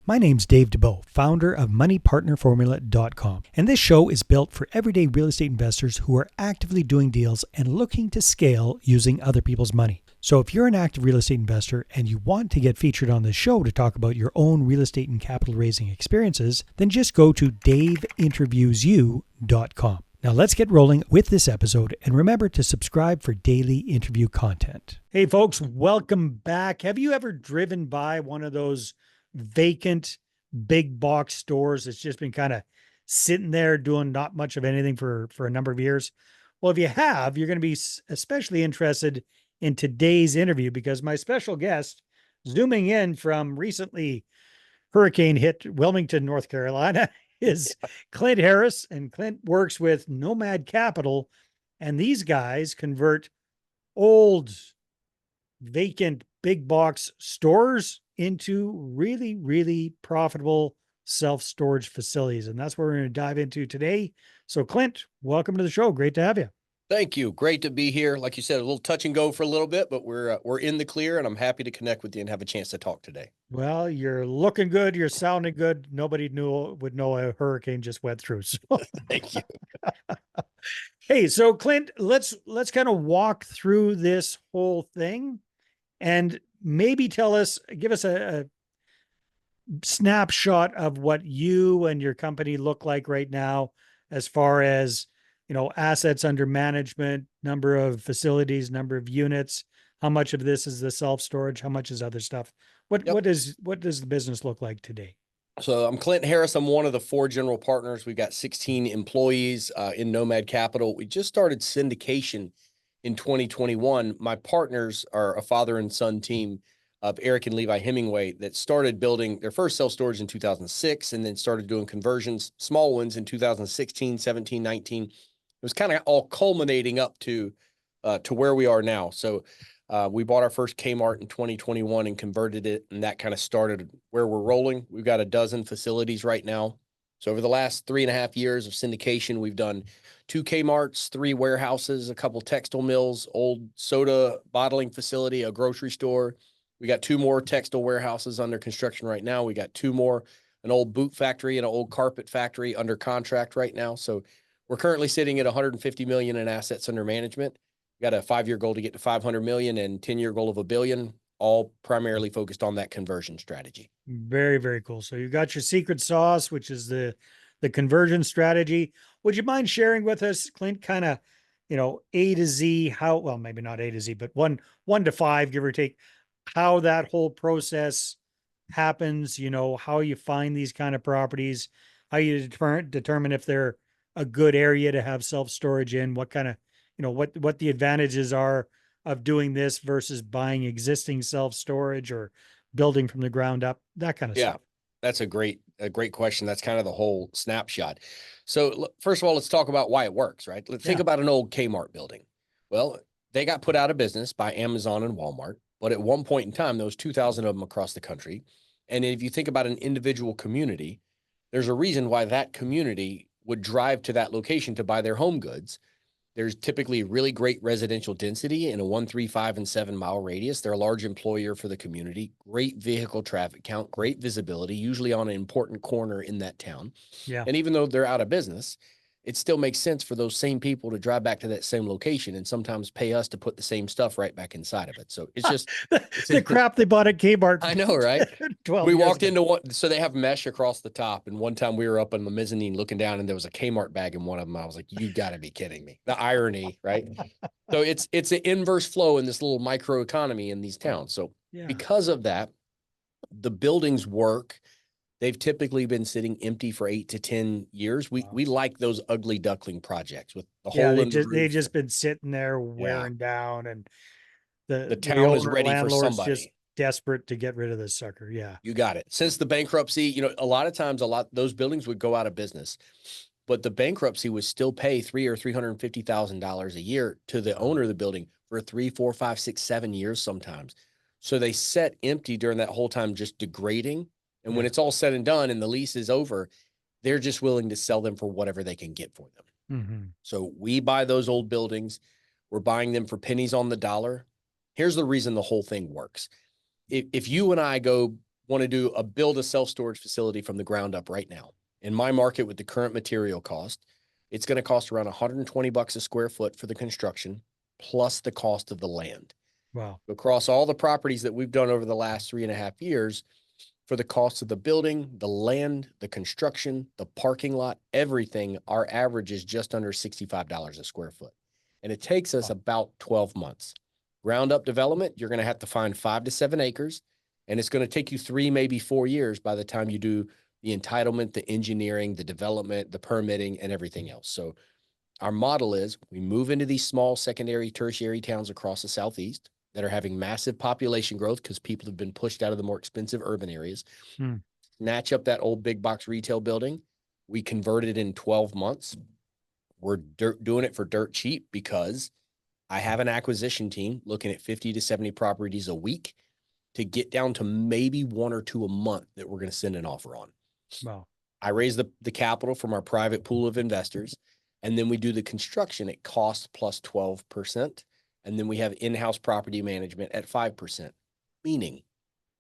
My name's Dave DeBow, founder of MoneyPartnerFormula.com, and this show is built for everyday real estate investors who are actively doing deals and looking to scale using other people's money. So if you're an active real estate investor and you want to get featured on this show to talk about your own real estate and capital raising experiences, then just go to daveinterviewsyou.com. Now let's get rolling with this episode, and remember to subscribe for daily interview content. Hey folks, welcome back. Have you ever driven by one of those vacant big box stores that's just been kind of sitting there doing not much of anything for a number of years? Well, if you have, you're going to be especially interested in today's interview because my special guest, zooming in from recently hurricane hit Wilmington, North Carolina, is Clint Harris, and Clint works with Nomad Capital, and these guys convert old vacant big box stores into really, really profitable self-storage facilities. And that's what we're going to dive into today. So Clint, welcome to the show. Great to have you. Thank you. Great to be here. Like you said, a little touch and go for a little bit, but we're in the clear, and I'm happy to connect with you and have a chance to talk today. Well, you're looking good. You're sounding good. Nobody would know a hurricane just went through. So Thank you. Hey, so Clint, let's kind of walk through this whole thing and maybe give us a snapshot of what you and your company look like right now, as far as, assets under management, number of facilities, number of units, how much of this is the self-storage, how much is other stuff. What does the business look like today? So I'm Clint Harris. I'm one of the 4 general partners. We've got 16 employees in Nomad Capital. We just started syndication in 2021. My partners are a father and son team of Eric and Levi Hemingway that started building their first self-storage in 2006 and then started doing conversions, small ones in 2016, 17, 19. It was kind of all culminating up to where we are now. So we bought our first Kmart in 2021 and converted it, and that kind of started where we're rolling. We've got a dozen facilities right now. So over the last 3.5 years of syndication, we've done 2 Kmarts, 3 warehouses, a couple textile mills, old soda bottling facility, a grocery store. We got 2 more textile warehouses under construction right now. We got 2 more, an old boot factory and an old carpet factory under contract right now. So we're currently sitting at $150 million in assets under management. We got a 5-year goal to get to $500 million and 10-year goal of $1 billion, all primarily focused on that conversion strategy. Very, very cool. So you got your secret sauce, which is the conversion strategy. Would you mind sharing with us, Clint, kind of, A to Z, well, maybe not A to Z, but one to 5, give or take, how that whole process happens, how you find these kind of properties, how you determine if they're a good area to have self-storage in, what kind of, what the advantages are of doing this versus buying existing self-storage or building from the ground up, that kind of stuff. That's a great question. That's kind of the whole snapshot. So first of all, let's talk about why it works, right? Let's think about an old Kmart building. Well, they got put out of business by Amazon and Walmart, but at one point in time, there was 2,000 of them across the country. And if you think about an individual community, there's a reason why that community would drive to that location to buy their home goods. There's typically really great residential density in a 1, 3, 5, and 7 mile radius. They're a large employer for the community, great vehicle traffic count, great visibility, usually on an important corner in that town. Yeah. And even though they're out of business, it still makes sense for those same people to drive back to that same location and sometimes pay us to put the same stuff right back inside of it. So it's just the crap they bought at Kmart. I know, right? 12 we years walked ago. into one, so they have mesh across the top. And one time we were up on the mezzanine looking down and there was a Kmart bag in one of them. I was like, you gotta be kidding me. The irony, right? So it's an inverse flow in this little micro economy in these towns. So because of that, the buildings work. They've typically been sitting empty for 8 to 10 years. We like those ugly duckling projects with the hole in the roof. They just been sitting there wearing down, and the town is ready for somebody. Just desperate to get rid of this sucker. Yeah, you got it. Since the bankruptcy, a lot of times, those buildings would go out of business, but the bankruptcy would still pay $350,000 a year to the owner of the building for 3, 4, 5, 6, 7 years sometimes. So they sat empty during that whole time, just degrading. And when it's all said and done and the lease is over, they're just willing to sell them for whatever they can get for them. Mm-hmm. So we buy those old buildings. We're buying them for pennies on the dollar. Here's the reason the whole thing works. If you and I go want to build a self-storage facility from the ground up right now. In my market with the current material cost, it's going to cost around $120 a square foot for the construction, plus the cost of the land. Wow. Across all the properties that we've done over the last 3.5 years, for the cost of the building, the land, the construction, the parking lot, everything, our average is just under $65 a square foot. And it takes us about 12 months. Ground up development, you're going to have to find 5 to 7 acres, and it's going to take you 3, maybe 4 years by the time you do the entitlement, the engineering, the development, the permitting, and everything else. So our model is we move into these small secondary, tertiary towns across the Southeast that are having massive population growth because people have been pushed out of the more expensive urban areas, snatch up that old big box retail building. We convert it in 12 months. We're doing it for dirt cheap because I have an acquisition team looking at 50 to 70 properties a week to get down to maybe 1 or 2 a month that we're going to send an offer on. Wow. I raise the capital from our private pool of investors, and then we do the construction at cost plus 12%. And then we have in-house property management at 5%, meaning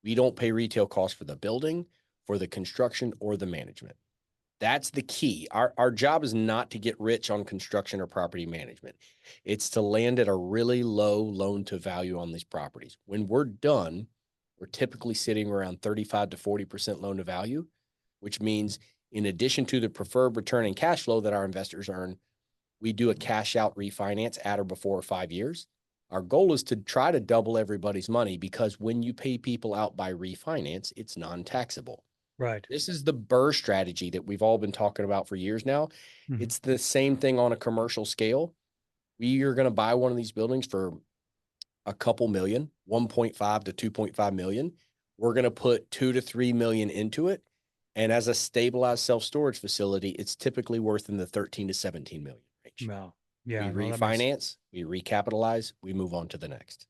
we don't pay retail costs for the building, for the construction, or the management. That's the key. Our job is not to get rich on construction or property management. It's to land at a really low loan to value on these properties. When we're done, we're typically sitting around 35 to 40% loan to value, which means in addition to the preferred return and cash flow that our investors earn, we do a cash out refinance at or before 5 years. Our goal is to try to double everybody's money because when you pay people out by refinance, it's non-taxable. Right. This is the BRRRR strategy that we've all been talking about for years now. It's the same thing on a commercial scale. We are going to buy one of these buildings for a couple million, 1.5 to 2.5 million. We're going to put 2 to 3 million into it. And as a stabilized self-storage facility, it's typically worth in the 13 to 17 million range. Wow. Yeah. We refinance, we recapitalize, we move on to the next.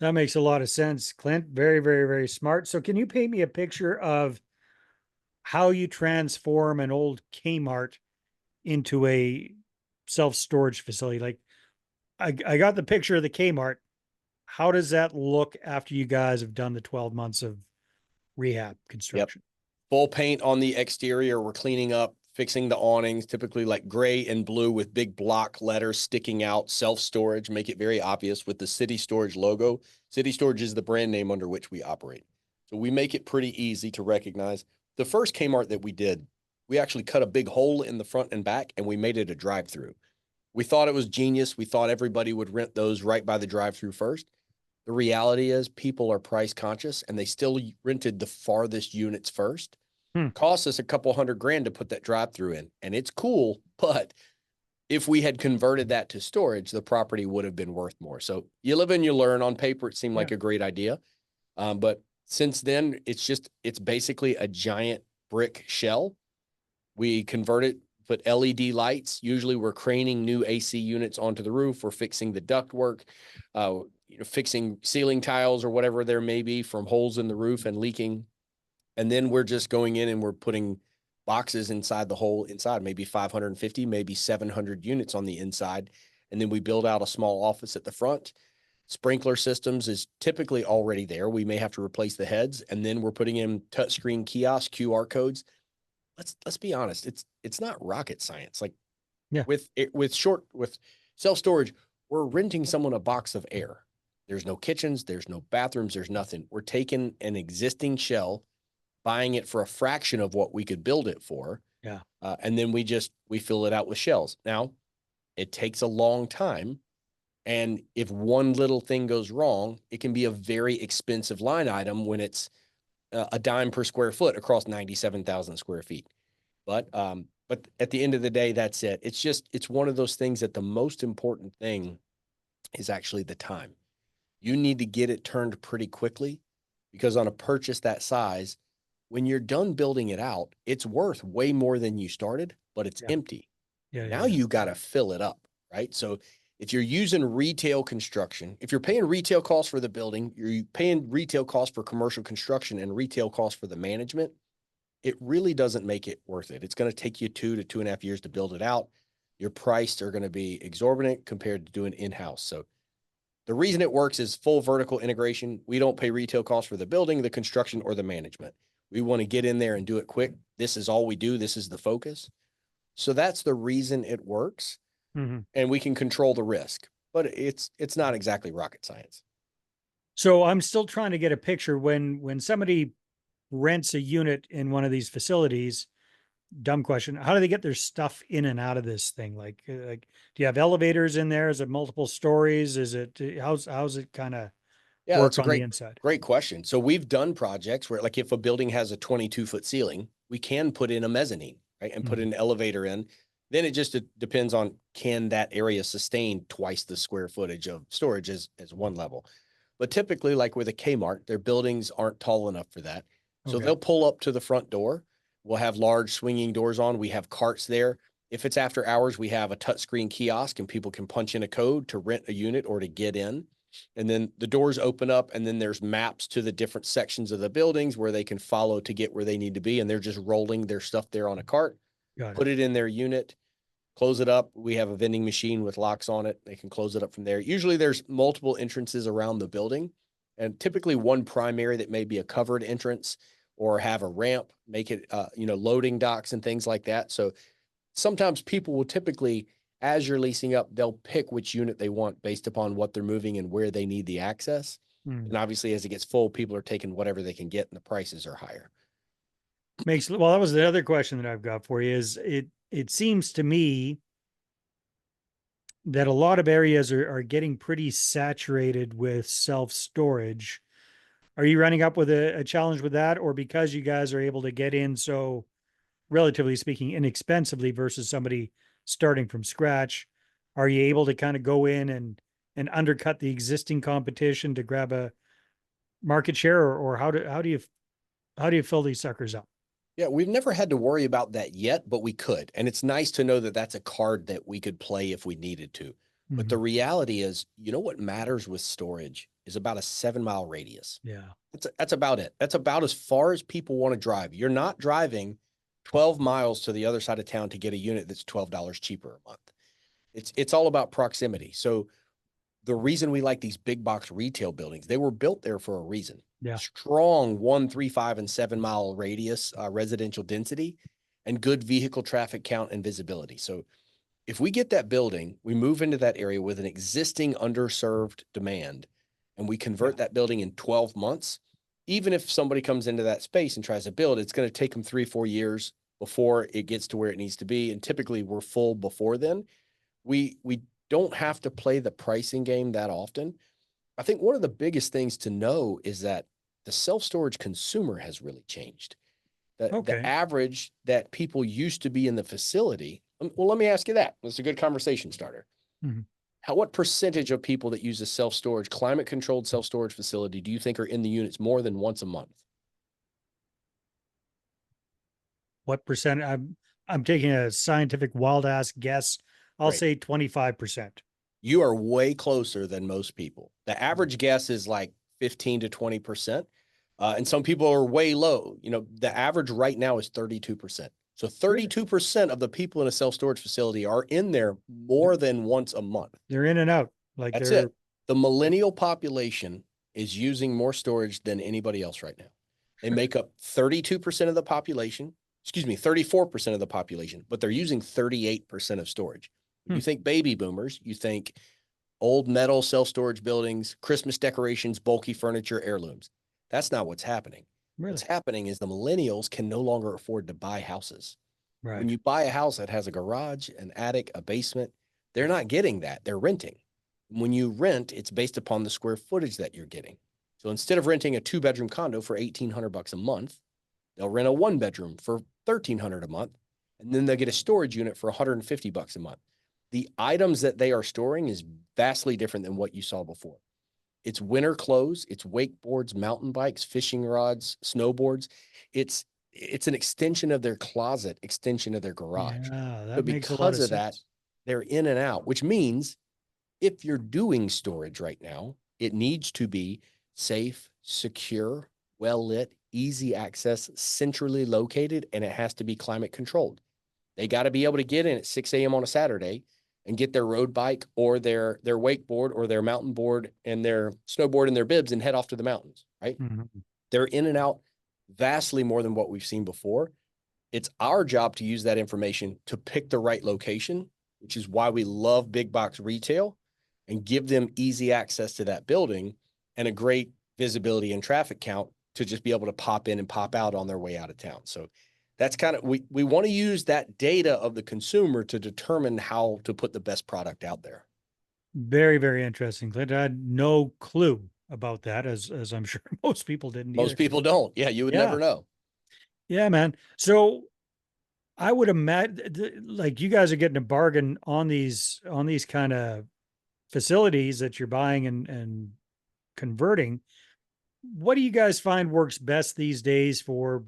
That makes a lot of sense, Clint. Very, very, very smart. So can you paint me a picture of how you transform an old Kmart into a self-storage facility? Like I got the picture of the Kmart. How does that look after you guys have done the 12 months of rehab construction? Full paint on the exterior. We're cleaning up, fixing the awnings, typically like gray and blue with big block letters sticking out, self-storage, make it very obvious with the City Storage logo. City Storage is the brand name under which we operate. So we make it pretty easy to recognize. The first Kmart that we did, we actually cut a big hole in the front and back and we made it a drive-through. We thought it was genius. We thought everybody would rent those right by the drive-through first. The reality is people are price conscious and they still rented the farthest units first. Cost us a couple $100,000 to put that drive-through in, and it's cool. But if we had converted that to storage, the property would have been worth more. So you live and you learn. On paper, it seemed like a great idea. But since then, it's basically a giant brick shell. We convert it, put LED lights. Usually we're craning new AC units onto the roof. We're fixing the ductwork, fixing ceiling tiles or whatever there may be from holes in the roof and leaking. And then we're just going in and we're putting boxes inside the hole inside, maybe 550, maybe 700 units on the inside. And then we build out a small office at the front. Sprinkler systems is typically already there. We may have to replace the heads. And then we're putting in touchscreen kiosks, QR codes. Let's be honest. It's not rocket science. Like with self-storage, we're renting someone a box of air. There's no kitchens, there's no bathrooms, there's nothing. We're taking an existing shell, buying it for a fraction of what we could build it for. And then we fill it out with shells. Now, it takes a long time. And if one little thing goes wrong, it can be a very expensive line item when it's a dime per square foot across 97,000 square feet. But at the end of the day, that's it. It's one of those things that the most important thing is actually the time. You need to get it turned pretty quickly because on a purchase that size, when you're done building it out, it's worth way more than you started, but it's empty. Now you got to fill it up, right? So if you're using retail construction, if you're paying retail costs for the building, you're paying retail costs for commercial construction and retail costs for the management, it really doesn't make it worth it. It's going to take you 2 to 2.5 years to build it out. Your prices are going to be exorbitant compared to doing in-house. So The reason it works is full vertical integration. We don't pay retail costs for the building, the construction, or the management. We want to get in there and do it quick. This is all we do. This is the focus. So that's the reason it works. Mm-hmm. And we can control the risk, but it's not exactly rocket science. So I'm still trying to get a picture when somebody rents a unit in one of these facilities. Dumb question. How do they get their stuff in and out of this thing? Like, do you have elevators in there? Is it multiple stories? Is it, how's it kind of Yeah, work that's a on the inside? great question. So we've done projects where, like, if a building has a 22-foot ceiling, we can put in a mezzanine, right? And put an elevator in. Then it just depends on, can that area sustain twice the square footage of storage as one level. But typically, like with a Kmart, their buildings aren't tall enough for that. So Okay. they'll pull up to the front door. We'll have large swinging doors on. We have carts there. If it's after hours, we have a touchscreen kiosk and people can punch in a code to rent a unit or to get in. And then the doors open up, and then there's maps to the different sections of the buildings where they can follow to get where they need to be. And they're just rolling their stuff there on a cart, put it in their unit, close it up. We have a vending machine with locks on it. They can close it up from there. Usually there's multiple entrances around the building, and typically one primary that may be a covered entrance or have a ramp, make it, loading docks and things like that. So sometimes people will typically, as you're leasing up, they'll pick which unit they want based upon what they're moving and where they need the access. And obviously, as it gets full, people are taking whatever they can get, and the prices are higher. Well, that was the other question that I've got for you is it seems to me that a lot of areas are getting pretty saturated with self-storage. Are you running up with a challenge with that, or because you guys are able to get in so relatively speaking inexpensively versus somebody starting from scratch, are you able to kind of go in and undercut the existing competition to grab a market share, or how do you fill these suckers up? Yeah, we've never had to worry about that yet, but we could. And it's nice to know that that's a card that we could play if we needed to. But the reality is, what matters with storage is about a 7-mile radius. Yeah. That's about it. That's about as far as people want to drive. You're not driving 12 miles to the other side of town to get a unit that's $12 cheaper a month. It's all about proximity. So the reason we like these big box retail buildings, they were built there for a reason. Yeah. Strong 1, 3, 5, and 7-mile radius residential density, and good vehicle traffic count and visibility. So if we get that building, we move into that area with an existing underserved demand, and we convert that building in 12 months, even if somebody comes into that space and tries to build, it's going to take them 3-4 years before it gets to where it needs to be. And typically we're full before then. We don't have to play the pricing game that often. I think one of the biggest things to know is that the self-storage consumer has really changed. The average that people used to be in the facility. Well, let me ask you that. It's a good conversation starter. What percentage of people that use a self-storage, climate-controlled self-storage facility do you think are in the units more than once a month? What percent? I'm taking a scientific wild ass guess. I'll Right. say 25%. You are way closer than most people. The average guess is like 15 to 20%. And some people are way low. The average right now is 32%. So 32% of the people in a self-storage facility are in there more than once a month. They're in and out. Like That's it. The millennial population is using more storage than anybody else right now. They make up 32% of the population, 34% of the population, but they're using 38% of storage. You think baby boomers, you think old metal self-storage buildings, Christmas decorations, bulky furniture, heirlooms. That's not what's happening. What's happening is the millennials can no longer afford to buy houses. When you buy a house that has a garage, an attic, a basement, they're not getting that. They're renting. When you rent, it's based upon the square footage that you're getting. So instead of renting a 2-bedroom condo for $1,800 a month, they'll rent a 1-bedroom for $1,300 a month, and then they'll get a storage unit for $150 a month. The items that they are storing is vastly different than what you saw before. It's winter clothes, it's wakeboards, mountain bikes, fishing rods, snowboards. It's an extension of their closet, extension of their garage. Yeah, So that makes a lot because of of that, sense. they're in and out, which means if you're doing storage right now, it needs to be safe, secure, well lit, easy access, centrally located, and it has to be climate controlled. They got to be able to get in at 6 a.m. on a Saturday and get their road bike or their wakeboard or their mountain board and their snowboard and their bibs and head off to the mountains, right? Mm-hmm. They're in and out vastly more than what we've seen before. It's our job to use that information to pick the right location, which is why we love big box retail and give them easy access to that building and a great visibility and traffic count to just be able to pop in and pop out on their way out of town. So that's kind of, we want to use that data of the consumer to determine how to put the best product out there. Very, very interesting, Clint. I had no clue about that, as I'm sure most people didn't Most either. people don't. Yeah, you would never know. Yeah, man. So I would imagine like you guys are getting a bargain on these kind of facilities that you're buying and converting. What do you guys find works best these days for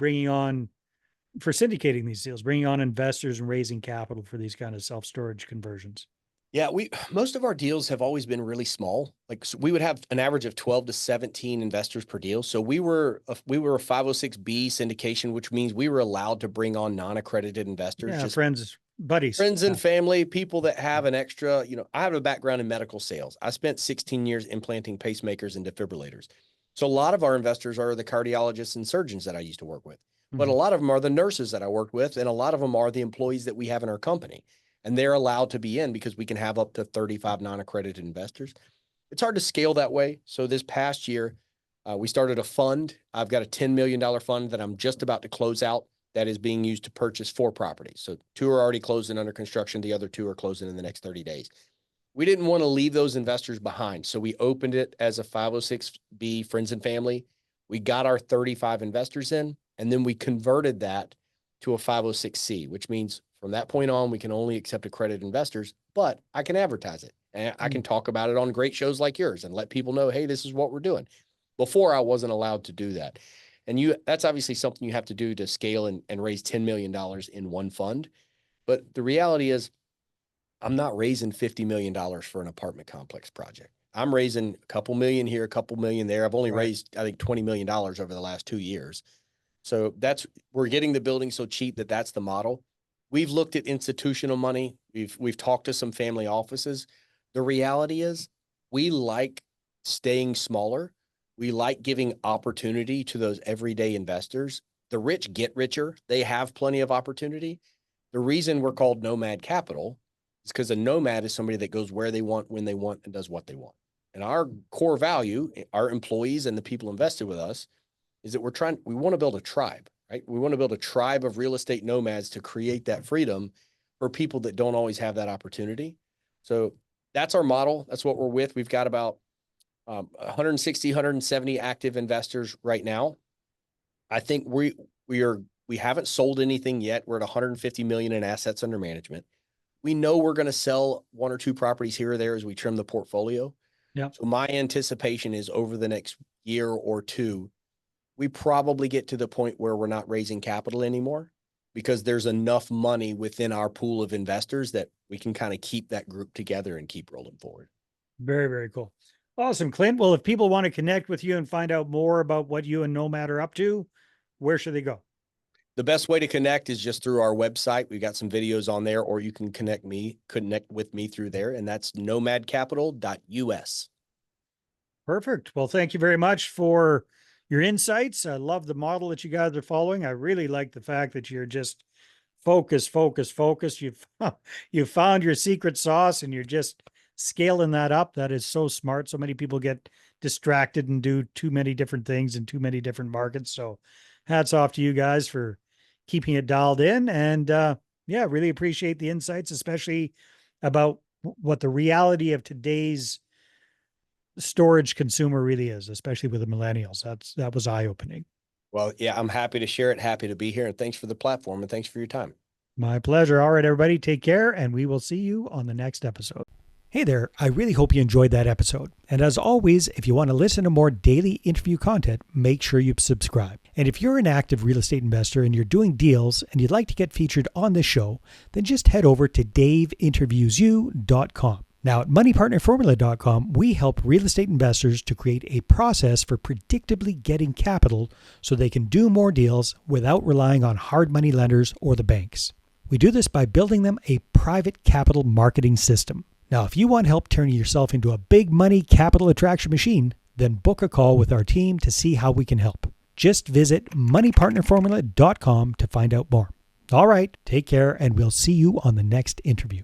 syndicating these deals, bringing on investors and raising capital for these kind of self-storage conversions? Yeah, most of our deals have always been really small. Like so we would have an average of 12 to 17 investors per deal. So we were a 506B syndication, which means we were allowed to bring on non-accredited investors, Yeah, just friends, buddies. friends and family, people that have an extra, I have a background in medical sales. I spent 16 years implanting pacemakers and defibrillators. So a lot of our investors are the cardiologists and surgeons that I used to work with, but a lot of them are the nurses that I worked with. And a lot of them are the employees that we have in our company. And they're allowed to be in because we can have up to 35 non-accredited investors. It's hard to scale that way. So this past year, we started a fund. I've got a $10 million fund that I'm just about to close out that is being used to purchase 4 properties. So 2 are already closed and under construction. The other 2 are closing in the next 30 days. We didn't want to leave those investors behind. So we opened it as a 506B friends and family. We got our 35 investors in, and then we converted that to a 506C, which means from that point on, we can only accept accredited investors, but I can advertise it and I can talk about it on great shows like yours and let people know, hey, this is what we're doing. Before I wasn't allowed to do that. And that's obviously something you have to do to scale and raise $10 million in one fund. But the reality is I'm not raising $50 million for an apartment complex project. I'm raising a couple million here, a couple million there. I've only raised, I think, $20 million over the last 2 years. So we're getting the building so cheap that's the model. We've looked at institutional money. We've talked to some family offices. The reality is we like staying smaller. We like giving opportunity to those everyday investors. The rich get richer. They have plenty of opportunity. The reason we're called Nomad Capital is because a nomad is somebody that goes where they want, when they want, and does what they want. And our core value, our employees and the people invested with us, is that we want to build a tribe. Right? We want to build a tribe of real estate nomads to create that freedom for people that don't always have that opportunity. So that's our model. That's what we're with. We've got about 160, 170 active investors right now. I think we haven't sold anything yet. We're at 150 million in assets under management. We know we're going to sell 1 or 2 properties here or there as we trim the portfolio. Yeah. So my anticipation is over the next year or 2, we probably get to the point where we're not raising capital anymore because there's enough money within our pool of investors that we can kind of keep that group together and keep rolling forward. Very, very cool. Awesome, Clint. Well, if people want to connect with you and find out more about what you and Nomad are up to, where should they go? The best way to connect is just through our website. We've got some videos on there, or you can connect with me through there, and that's nomadcapital.us. Perfect. Well, thank you very much for your insights. I love the model that you guys are following. I really like the fact that you're just focused. You've found your secret sauce and you're just scaling that up. That is so smart. So many people get distracted and do too many different things in too many different markets. So hats off to you guys for keeping it dialed in. And really appreciate the insights, especially about what the reality of today's storage consumer really is, especially with the millennials. That was eye-opening. Well, yeah, I'm happy to share it. Happy to be here. And thanks for the platform and thanks for your time. My pleasure. All right, everybody, take care, and we will see you on the next episode. Hey there. I really hope you enjoyed that episode. And as always, if you want to listen to more daily interview content, make sure you subscribe. And if you're an active real estate investor and you're doing deals and you'd like to get featured on this show, then just head over to daveinterviewyou.com. Now, at moneypartnerformula.com, we help real estate investors to create a process for predictably getting capital so they can do more deals without relying on hard money lenders or the banks. We do this by building them a private capital marketing system. Now, if you want help turning yourself into a big money capital attraction machine, then book a call with our team to see how we can help. Just visit moneypartnerformula.com to find out more. All right, take care, and we'll see you on the next interview.